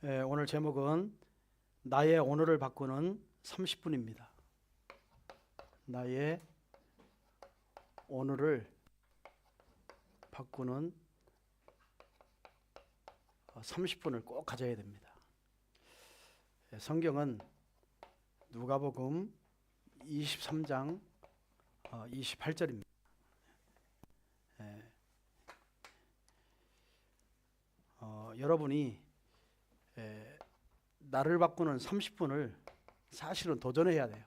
오늘 제목은 나의 오늘을 바꾸는 30분입니다. 나의 오늘을 바꾸는 30분을 꼭 가져야 됩니다. 성경은 누가복음 23장 28절입니다. 여러분이 나를 바꾸는 30분을 사실은 도전해야 돼요.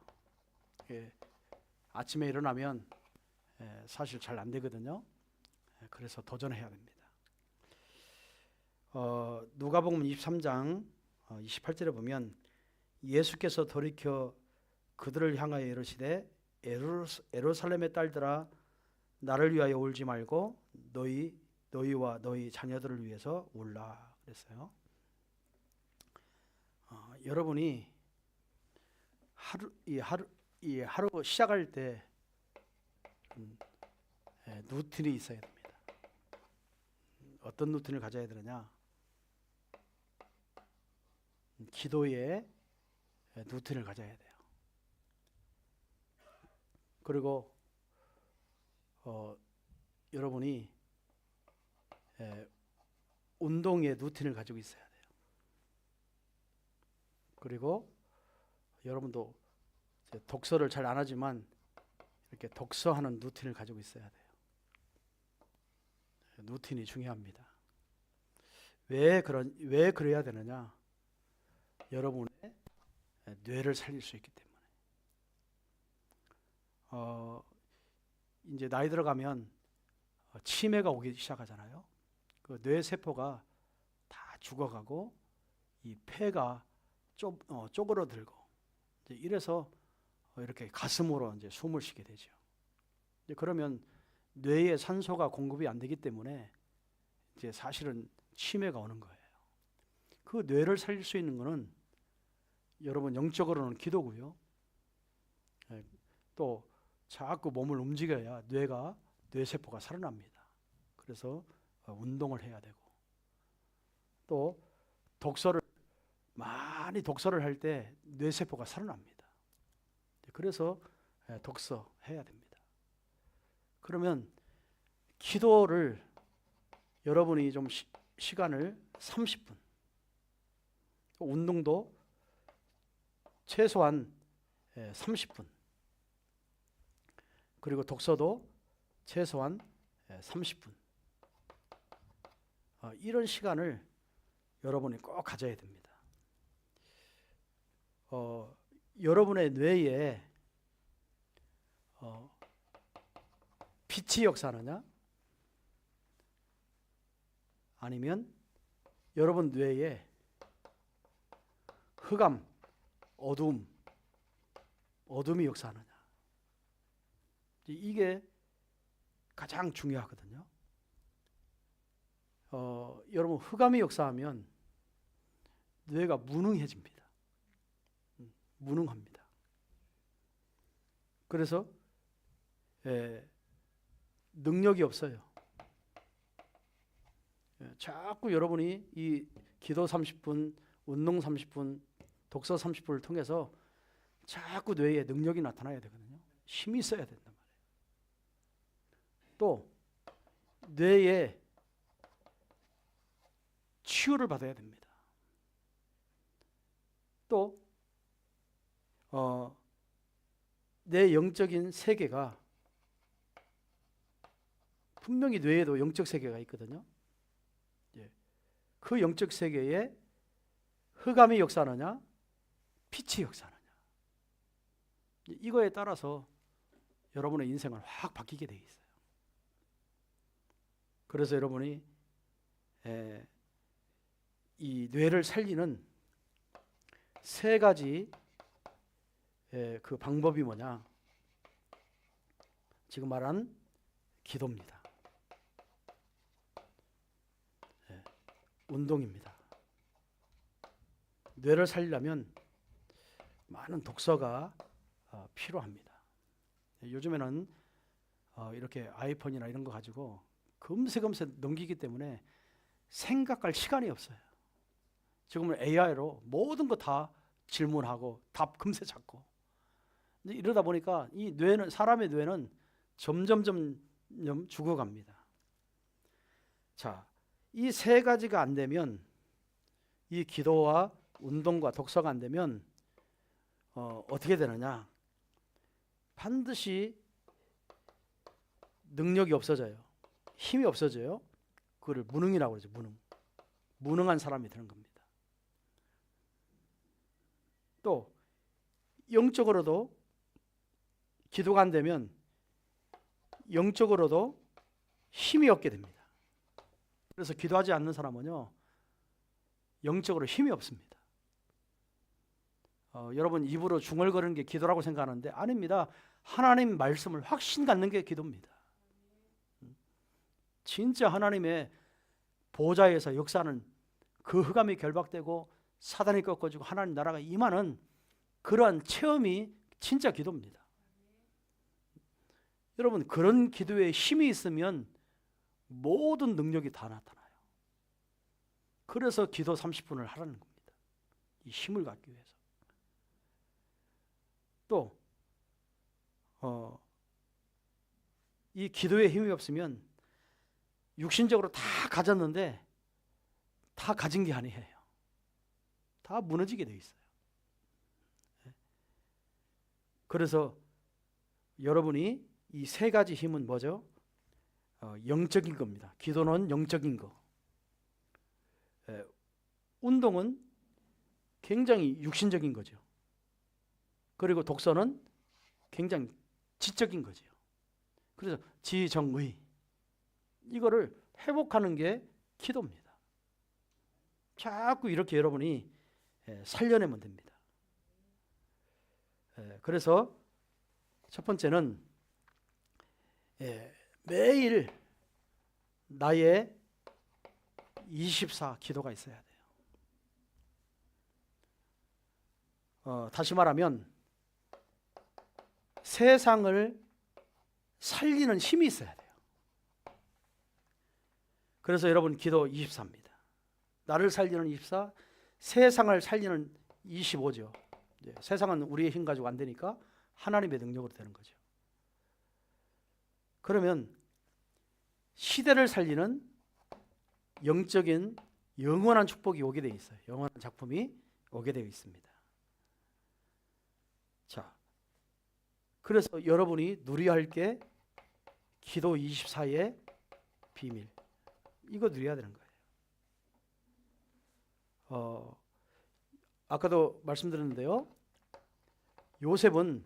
아침에 일어나면 사실 잘 안 되거든요. 그래서 도전해야 됩니다. 누가복음 23장 28절에 보면 예수께서 돌이켜 그들을 향하여 이르시되 예루살렘의 딸들아 나를 위하여 울지 말고 너희와 너희 자녀들을 위해서 울라 그랬어요. 여러분이 하루 시작할 때 루틴이 있어야 됩니다. 어떤 루틴을 가져야 되느냐? 기도의 루틴을 가져야 돼요. 그리고 여러분이 운동의 루틴을 가지고 있어야 돼요. 그리고 여러분도 독서를 잘 안 하지만 이렇게 독서하는 루틴을 가지고 있어야 돼요. 루틴이 중요합니다. 왜 그래야 되느냐? 여러분의 뇌를 살릴 수 있기 때문에. 이제 나이 들어가면 치매가 오기 시작하잖아요. 그 뇌 세포가 다 죽어가고 이 폐가 쪼그러들고 이래서 이렇게 가슴으로 이제 숨을 쉬게 되죠. 그러면 뇌에 산소가 공급이 안 되기 때문에 이제 사실은 치매가 오는 거예요. 그 뇌를 살릴 수 있는 거는 여러분 영적으로는 기도고요. 또 자꾸 몸을 움직여야 뇌 세포가 살아납니다. 그래서 운동을 해야 되고 또 많이 독서를 할 때 뇌 세포가 살아납니다. 그래서 독서해야 됩니다. 그러면 기도를 여러분이 좀 시간을 30분, 운동도 최소한 30분, 그리고 독서도 최소한 30분, 이런 시간을 여러분이 꼭 가져야 됩니다. 여러분의 뇌에 빛이 역사하느냐? 아니면 여러분 뇌에 흑암, 어둠이 역사하느냐? 이게 가장 중요하거든요. 여러분 흑암이 역사하면 뇌가 무능해집니다. 무능합니다. 그래서 능력이 없어요. 자꾸 여러분이 이 기도 30분, 운동 30분, 독서 30분을 통해서 자꾸 뇌에 능력이 나타나야 되거든요. 힘이 있어야 된단 말이에요. 또 뇌에 치유를 받아야 됩니다. 또 내 영적인 세계가 분명히 뇌에도 영적 세계가 있거든요. 그 영적 세계에 흑암이 역사하느냐, 빛이 역사하느냐, 이거에 따라서 여러분의 인생은 확 바뀌게 되어 있어요. 그래서 여러분이 이 뇌를 살리는 세 가지 그 방법이 뭐냐? 지금 말한 기도입니다. 운동입니다. 뇌를 살리려면 많은 독서가 필요합니다. 요즘에는 이렇게 아이폰이나 이런 거 가지고 금세 넘기기 때문에 생각할 시간이 없어요. 지금은 AI로 모든 거 다 질문하고 답 금세 찾고. 이러다 보니까 이 뇌는, 사람의 뇌는 점점 죽어갑니다. 자, 이 세 가지가 안 되면, 이 기도와 운동과 독서가 안 되면 어떻게 되느냐? 반드시 능력이 없어져요. 힘이 없어져요. 그걸 무능이라고 그러죠. 무능한 사람이 되는 겁니다. 또 영적으로도 기도가 안 되면 영적으로도 힘이 없게 됩니다. 그래서 기도하지 않는 사람은요, 영적으로 힘이 없습니다. 여러분 입으로 중얼거리는 게 기도라고 생각하는데 아닙니다. 하나님 말씀을 확신 갖는 게 기도입니다. 진짜 하나님의 보좌에서 역사는 그 흑암이 결박되고 사단이 꺾어지고 하나님 나라가 임하는 그러한 체험이 진짜 기도입니다. 여러분 그런 기도에 힘이 있으면 모든 능력이 다 나타나요. 그래서 기도 30분을 하라는 겁니다. 이 힘을 갖기 위해서. 또 이 기도에 힘이 없으면 육신적으로 다 가졌는데 다 가진 게 아니에요. 다 무너지게 돼 있어요. 그래서 여러분이 이 세 가지 힘은 뭐죠? 영적인 겁니다. 기도는 영적인 거. 운동은 굉장히 육신적인 거죠. 그리고 독서는 굉장히 지적인 거죠. 그래서 지정의, 이거를 회복하는 게 기도입니다. 자꾸 이렇게 여러분이 살려내면 됩니다. 그래서 첫 번째는 매일 나의 24 기도가 있어야 돼요. 다시 말하면 세상을 살리는 힘이 있어야 돼요. 그래서 여러분 기도 24입니다. 나를 살리는 24, 세상을 살리는 25죠. 세상은 우리의 힘 가지고 안 되니까 하나님의 능력으로 되는 거죠. 그러면 시대를 살리는 영적인 영원한 축복이 오게 되어 있어요. 영원한 작품이 오게 되어 있습니다. 자, 그래서 여러분이 누려야 할 게 기도 24의 비밀, 이거 누려야 되는 거예요. 아까도 말씀드렸는데요, 요셉은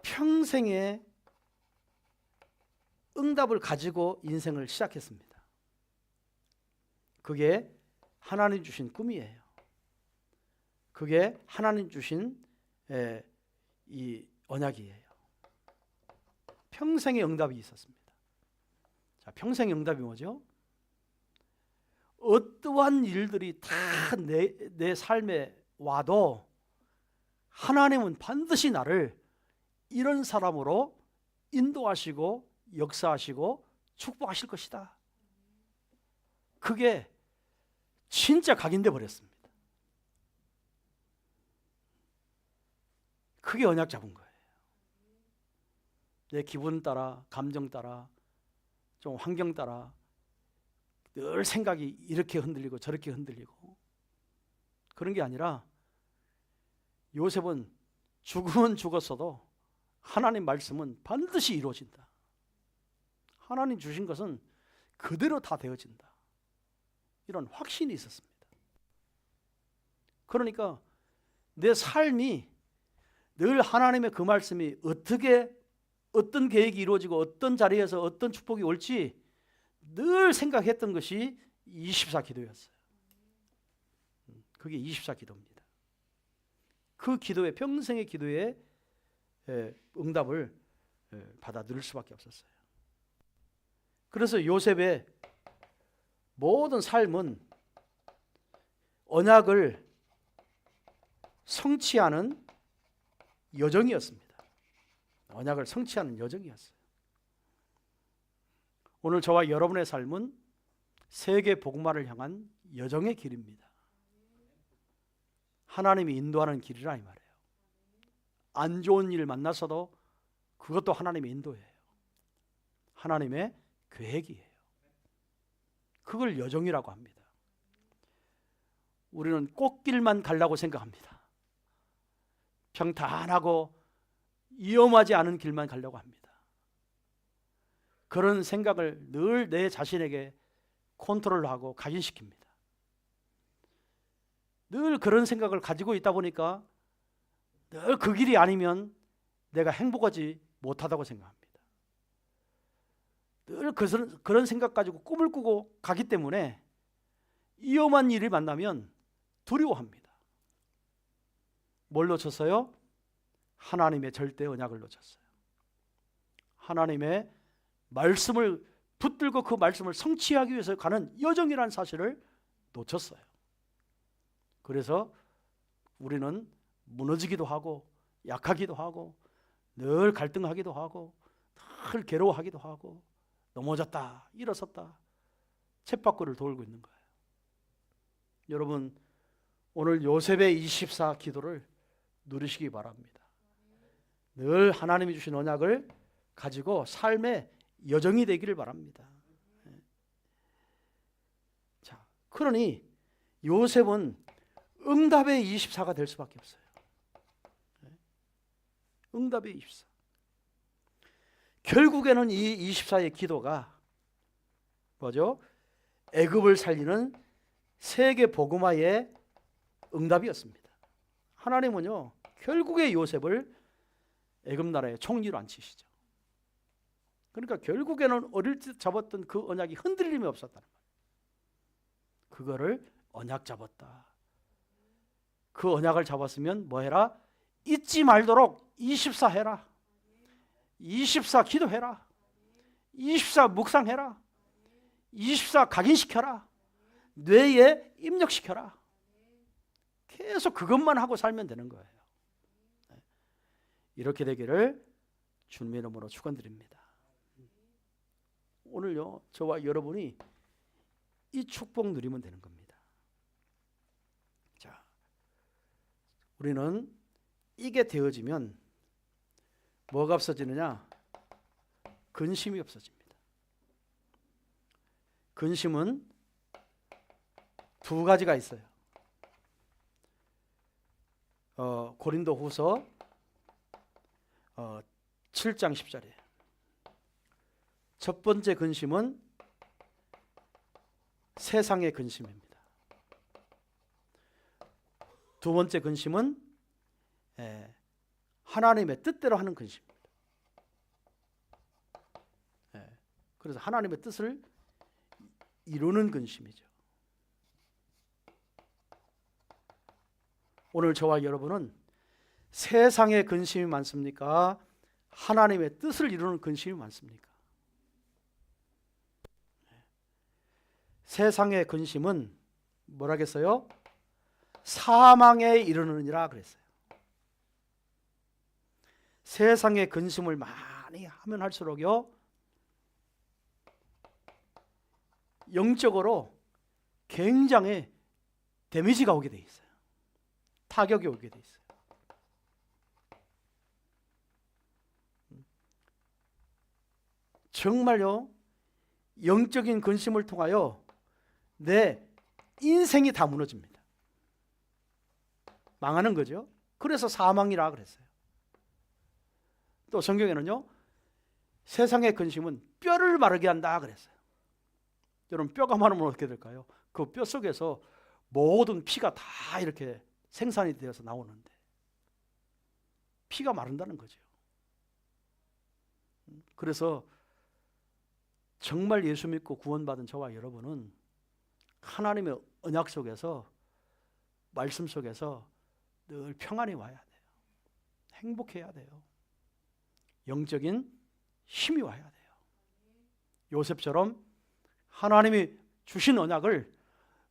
평생의 응답을 가지고 인생을 시작했습니다. 그게 하나님 주신 꿈이에요. 그게 하나님 주신 이 언약이에요. 평생의 응답이 있었습니다. 자, 평생의 응답이 뭐죠? 어떠한 일들이 다 내 삶에 와도 하나님은 반드시 나를 이런 사람으로 인도하시고 역사하시고 축복하실 것이다. 그게 진짜 각인돼 버렸습니다. 그게 언약 잡은 거예요. 내 기분 따라, 감정 따라, 좀 환경 따라 늘 생각이 이렇게 흔들리고 저렇게 흔들리고 그런 게 아니라 요셉은 죽으면 죽었어도 하나님 말씀은 반드시 이루어진다. 하나님 주신 것은 그대로 다 되어진다. 이런 확신이 있었습니다. 그러니까 내 삶이 늘 하나님의 그 말씀이 어떻게 어떤 계획이 이루어지고 어떤 자리에서 어떤 축복이 올지 늘 생각했던 것이 24 기도였어요. 그게 24 기도입니다. 그 기도에 평생의 기도에 응답을 받아 들을 수밖에 없었어요. 그래서 요셉의 모든 삶은 언약을 성취하는 여정이었습니다. 언약을 성취하는 여정이었어요. 오늘 저와 여러분의 삶은 세계 복음화를 향한 여정의 길입니다. 하나님이 인도하는 길이라 이 말이에요. 안 좋은 일 만나서도 그것도 하나님의 인도예요. 하나님의 계획이에요. 그걸 여정이라고 합니다. 우리는 꽃길만 가려고 생각합니다. 평탄하고 위험하지 않은 길만 가려고 합니다. 그런 생각을 늘 내 자신에게 컨트롤하고 각인시킵니다. 늘 그런 생각을 가지고 있다 보니까 늘 그 길이 아니면 내가 행복하지 못하다고 생각합니다. 늘 그런 생각 가지고 꿈을 꾸고 가기 때문에 위험한 일을 만나면 두려워합니다. 뭘 놓쳤어요? 하나님의 절대 언약을 놓쳤어요. 하나님의 말씀을 붙들고 그 말씀을 성취하기 위해서 가는 여정이라는 사실을 놓쳤어요. 그래서 우리는 무너지기도 하고 약하기도 하고 늘 갈등하기도 하고 늘 괴로워하기도 하고 넘어졌다 일어섰다 쳇바퀴를 돌고 있는 거예요. 여러분 오늘 요셉의 24 기도를 누리시기 바랍니다. 늘 하나님이 주신 언약을 가지고 삶의 여정이 되기를 바랍니다. 자, 그러니 요셉은 응답의 24가 될 수밖에 없어요. 응답의 24. 결국에는 이 24의 기도가 뭐죠? 애굽을 살리는 세계 복음화의 응답이었습니다. 하나님은요, 결국에 요셉을 애굽 나라의 총리로 앉히시죠. 그러니까 결국에는 어릴 때 잡았던 그 언약이 흔들림이 없었다는 거예요. 그거를 언약 잡았다. 그 언약을 잡았으면 뭐 해라? 잊지 말도록 24 해라. 24 기도해라. 24 묵상해라. 24 각인시켜라. 뇌에 입력시켜라. 계속 그것만 하고 살면 되는 거예요. 이렇게 되기를 주님의 이름으로 축원드립니다. 오늘요, 저와 여러분이 이 축복 누리면 되는 겁니다. 자, 우리는 이게 되어지면 뭐가 없어지느냐? 근심이 없어집니다. 근심은 두 가지가 있어요. 고린도후서 7장 10절에 첫 번째 근심은 세상의 근심입니다. 두 번째 근심은 하나님의 뜻대로 하는 근심입니다. 그래서 하나님의 뜻을 이루는 근심이죠. 오늘 저와 여러분은 세상의 근심이 많습니까? 하나님의 뜻을 이루는 근심이 많습니까? 세상의 근심은 뭐라겠어요? 사망에 이르느니라 그랬어요. 세상의 근심을 많이 하면 할수록요, 영적으로 굉장히 데미지가 오게 돼 있어요. 타격이 오게 돼 있어요. 정말요, 영적인 근심을 통하여 내 인생이 다 무너집니다. 망하는 거죠. 그래서 사망이라 그랬어요. 또 성경에는요, 세상의 근심은 뼈를 마르게 한다 그랬어요. 여러분, 뼈가 마르면 어떻게 될까요? 그 뼈 속에서 모든 피가 다 이렇게 생산이 되어서 나오는데 피가 마른다는 거죠. 그래서 정말 예수 믿고 구원받은 저와 여러분은 하나님의 언약 속에서, 말씀 속에서 늘 평안이 와야 돼요. 행복해야 돼요. 영적인 힘이 와야 돼요. 요셉처럼 하나님이 주신 언약을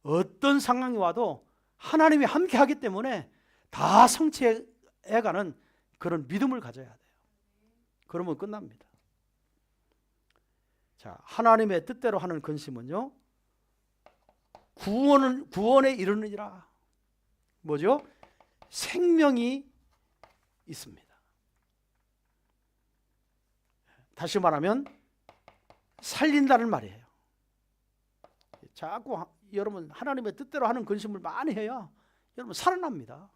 어떤 상황이 와도 하나님이 함께 하기 때문에 다 성취해가는 그런 믿음을 가져야 돼요. 그러면 끝납니다. 자, 하나님의 뜻대로 하는 근심은요, 구원에 이르느니라. 뭐죠? 생명이 있습니다. 다시 말하면 살린다는 말이에요. 자꾸 여러분 하나님의 뜻대로 하는 근심을 많이 해야 여러분 살아납니다.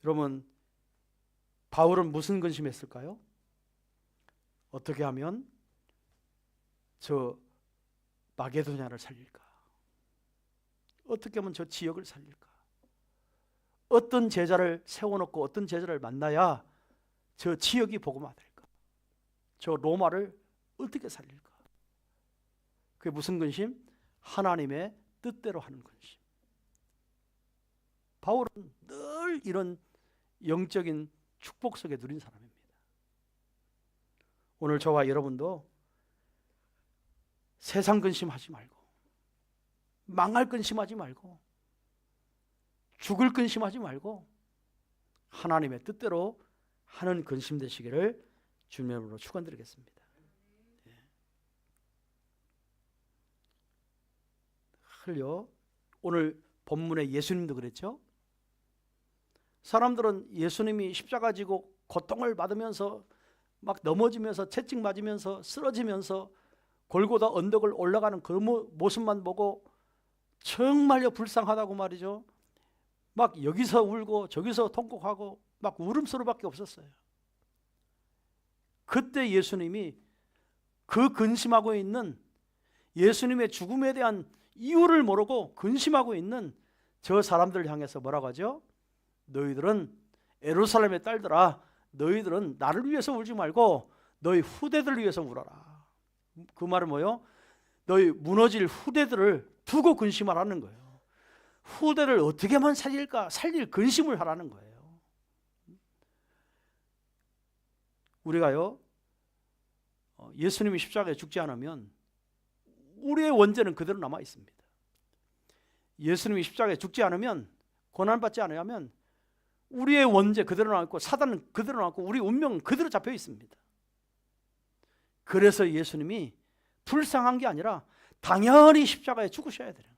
여러분 바울은 무슨 근심했을까요? 어떻게 하면 저 마게도냐를 살릴까? 어떻게 하면 저 지역을 살릴까? 어떤 제자를 세워놓고 어떤 제자를 만나야 저 지역이 복음화될까? 저 로마를 어떻게 살릴까? 그게 무슨 근심? 하나님의 뜻대로 하는 근심. 바울은 늘 이런 영적인 축복 속에 누린 사람입니다. 오늘 저와 여러분도 세상 근심하지 말고, 망할 근심하지 말고, 죽을 근심하지 말고 하나님의 뜻대로 하는 근심 되시기를 주님의 이름으로 축원드리겠습니다. 흘려 오늘 본문에 예수님도 그랬죠. 사람들은 예수님이 십자가 지고 고통을 받으면서 막 넘어지면서 채찍 맞으면서 쓰러지면서 골고다 언덕을 올라가는 그 모습만 보고 정말요 불쌍하다고 말이죠. 막 여기서 울고 저기서 통곡하고 막 울음소리밖에 없었어요. 그때 예수님이 그 근심하고 있는 예수님의 죽음에 대한 이유를 모르고 근심하고 있는 저 사람들을 향해서 뭐라고 하죠? 너희들은 예루살렘의 딸들아, 너희들은 나를 위해서 울지 말고 너희 후대들을 위해서 울어라. 그 말은 뭐예요? 너희 무너질 후대들을 두고 근심하라는 거예요. 후대를 어떻게만 살릴까? 살릴 근심을 하라는 거예요. 우리가요 예수님이 십자가에 죽지 않으면 우리의 원죄는 그대로 남아 있습니다. 예수님이 십자가에 죽지 않으면, 고난받지 않으면 우리의 원죄 그대로 남고 사단은 그대로 남고 우리 운명은 그대로 잡혀 있습니다. 그래서 예수님이 불쌍한 게 아니라 당연히 십자가에 죽으셔야 되는 거예요.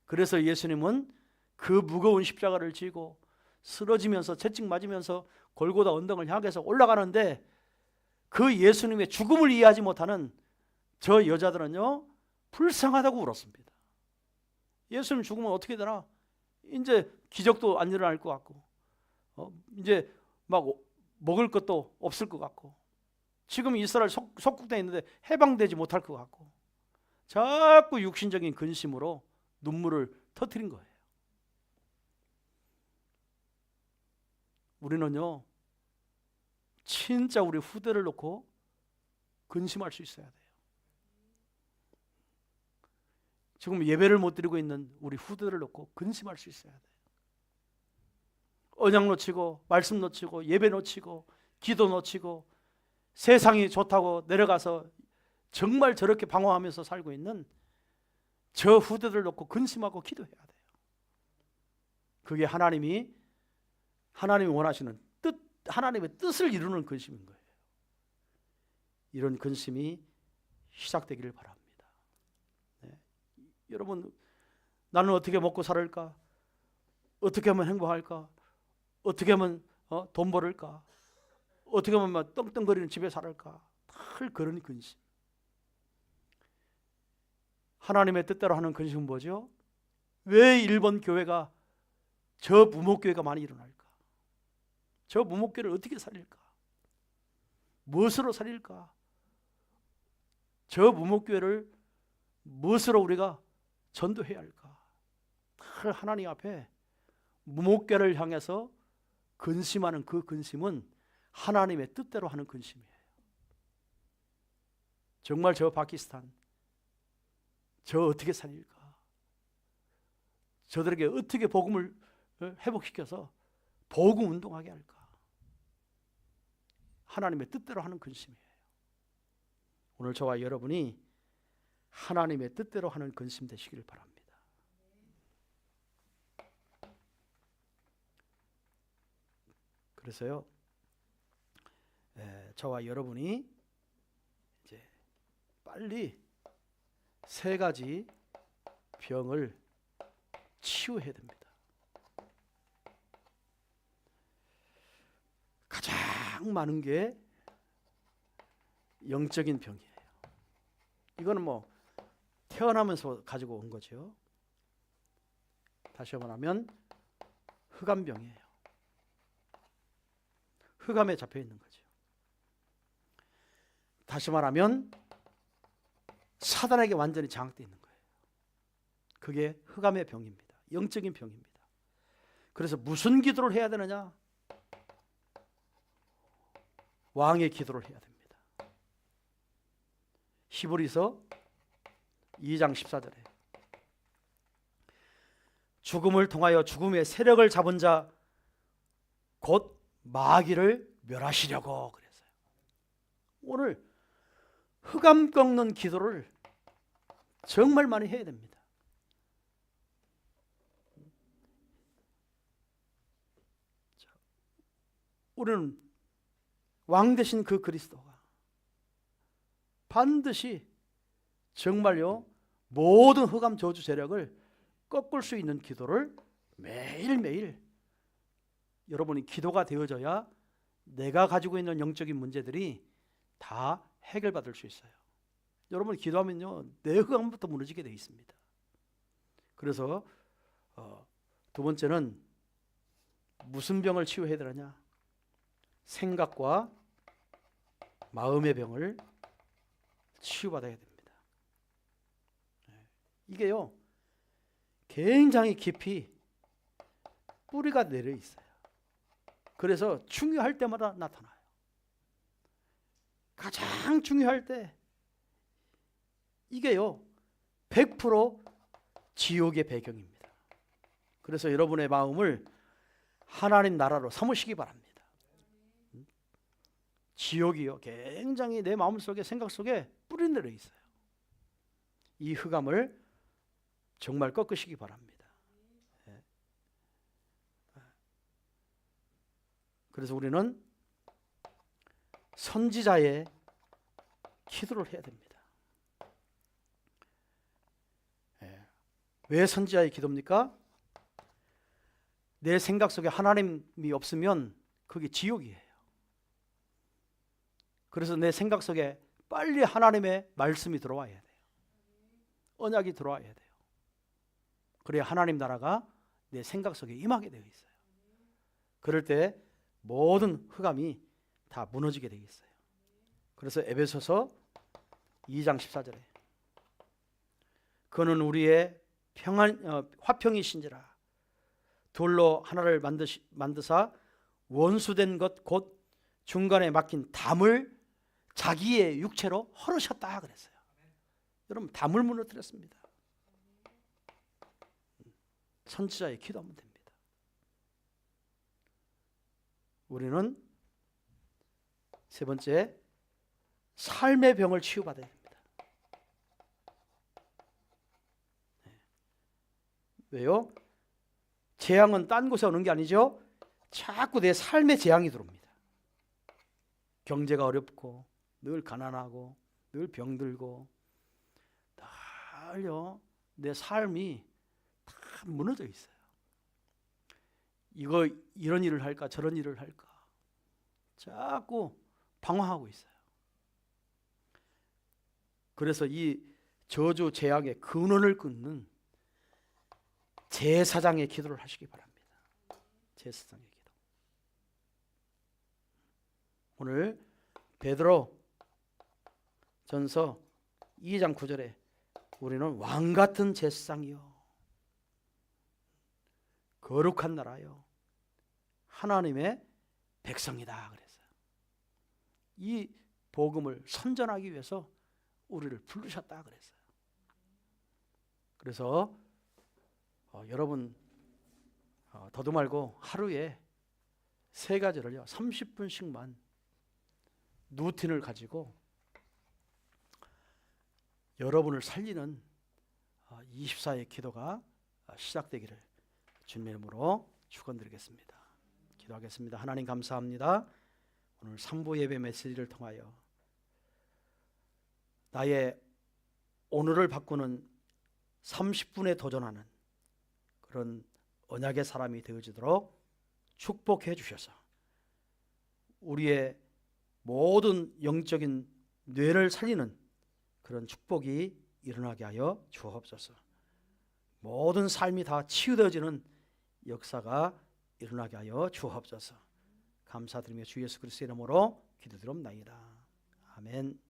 그래서 예수님은 그 무거운 십자가를 지고 쓰러지면서 채찍 맞으면서 골고다 언덕을 향해서 올라가는데 그 예수님의 죽음을 이해하지 못하는 저 여자들은요 불쌍하다고 울었습니다. 예수님 죽으면 어떻게 되나? 이제 기적도 안 일어날 것 같고 이제 막 먹을 것도 없을 것 같고 지금 이스라엘 속국되어 있는데 해방되지 못할 것 같고 자꾸 육신적인 근심으로 눈물을 터뜨린 거예요. 우리는요 진짜 우리 후대를 놓고 근심할 수 있어야 돼요. 지금 예배를 못 드리고 있는 우리 후대를 놓고 근심할 수 있어야 돼요. 언약 놓치고 말씀 놓치고 예배 놓치고 기도 놓치고 세상이 좋다고 내려가서 정말 저렇게 방황하면서 살고 있는 저 후대들 놓고 근심하고 기도해야 돼요. 그게 하나님이 원하시는 뜻, 하나님의 뜻을 이루는 근심인 거예요. 이런 근심이 시작되기를 바랍니다. 네. 여러분, 나는 어떻게 먹고 살을까? 어떻게 하면 행복할까? 어떻게 하면 돈 벌을까? 어떻게 하면 막 떵떵거리는 집에 살을까? 늘 그런 근심. 하나님의 뜻대로 하는 근심은 뭐죠? 왜 일본 교회가 저 무목교회가 많이 일어날까? 저 무목교회를 어떻게 살릴까? 무엇으로 살릴까? 저 무목교회를 무엇으로 우리가 전도해야 할까? 늘 하나님 앞에 무목교회를 향해서 근심하는 그 근심은 하나님의 뜻대로 하는 근심이에요. 정말 저 파키스탄 저 어떻게 살릴까? 저들에게 어떻게 복음을 회복시켜서 복음 운동하게 할까? 하나님의 뜻대로 하는 근심이에요. 오늘 저와 여러분이 하나님의 뜻대로 하는 근심 되시기를 바랍니다. 그래서요 저와 여러분이 빨리 세 가지 병을 치유해야 됩니다. 가장 많은 게 영적인 병이에요. 이거는 뭐 태어나면서 가지고 온 거죠. 다시 말하면 흑암병이에요. 흑암에 잡혀 있는 거죠. 다시 말하면 사단에게 완전히 장악되어 있는 거예요. 그게 흑암의 병입니다. 영적인 병입니다. 그래서 무슨 기도를 해야 되느냐? 왕의 기도를 해야 됩니다. 히브리서 2장 14절에 죽음을 통하여 죽음의 세력을 잡은 자 곧 마귀를 멸하시려고 그랬어요. 오늘 흑암 꺾는 기도를 정말 많이 해야 됩니다. 우리는 왕 되신 그 그리스도가 반드시 정말요 모든 흑암 저주 세력을 꺾을 수 있는 기도를 매일매일 여러분이 기도가 되어져야 내가 가지고 있는 영적인 문제들이 다 해결받을 수 있어요. 여러분이 기도하면요 내 흑암부터 무너지게 되어 있습니다. 그래서 두 번째는 무슨 병을 치유해야 되느냐? 생각과 마음의 병을 치유받아야 됩니다. 이게요 굉장히 깊이 뿌리가 내려 있어요. 그래서 중요할 때마다 나타나요. 가장 중요할 때 이게요 100% 지옥의 배경입니다. 그래서 여러분의 마음을 하나님 나라로 삼으시기 바랍니다. 지옥이요 굉장히 내 마음속에 생각 속에 뿌리 내려 있어요. 이 흑암을 정말 꺾으시기 바랍니다. 그래서 우리는 선지자의 기도를 해야 됩니다. 왜 선지자의 기도입니까? 내 생각 속에 하나님이 없으면 그게 지옥이에요. 그래서 내 생각 속에 빨리 하나님의 말씀이 들어와야 돼요. 언약이 들어와야 돼요. 그래야 하나님 나라가 내 생각 속에 임하게 되어 있어요. 그럴 때 모든 흑암이 다 무너지게 되어 있어요. 그래서 에베소서 2장 14절에 그는 우리의 화평이신지라 돌로 하나를 만드사 원수된 것 곧 중간에 막힌 담을 자기의 육체로 헐으셨다 그랬어요. 여러분 담을 무너뜨렸습니다. 선지자의 기도하면 됩니다. 우리는 세 번째 삶의 병을 치유받아야 됩니다. 왜요? 재앙은 딴 곳에 오는 게 아니죠. 자꾸 내 삶에 재앙이 들어옵니다. 경제가 어렵고 늘 가난하고 늘 병들고 날요 내 삶이 다 무너져 있어요. 이런 일을 할까 저런 일을 할까 자꾸 방황하고 있어요. 그래서 이 저주 재앙의 근원을 끊는 제사장의 기도를 하시기 바랍니다. 제사장의 기도. 오늘 베드로 전서 2장 9절에 우리는 왕 같은 제사장이요 거룩한 나라요 하나님의 백성이다 그랬어요. 이 복음을 선전하기 위해서 우리를 부르셨다 그랬어요. 그래서 여러분 더도 말고 하루에 세 가지를요 30분씩만 루틴을 가지고 여러분을 살리는 24의 기도가 시작되기를 주님의 이름으로 축원드리겠습니다. 기도하겠습니다. 하나님 감사합니다. 오늘 3부 예배 메시지를 통하여 나의 오늘을 바꾸는 30분에 도전하는 그런 언약의 사람이 되어지도록 축복해 주셔서 우리의 모든 영적인 뇌를 살리는 그런 축복이 일어나게 하여 주옵소서. 모든 삶이 다 치유되어지는 역사가 일어나게 하여 주옵소서. 감사드리며 주 예수 그리스도의 이름으로 기도드립니다. 아멘.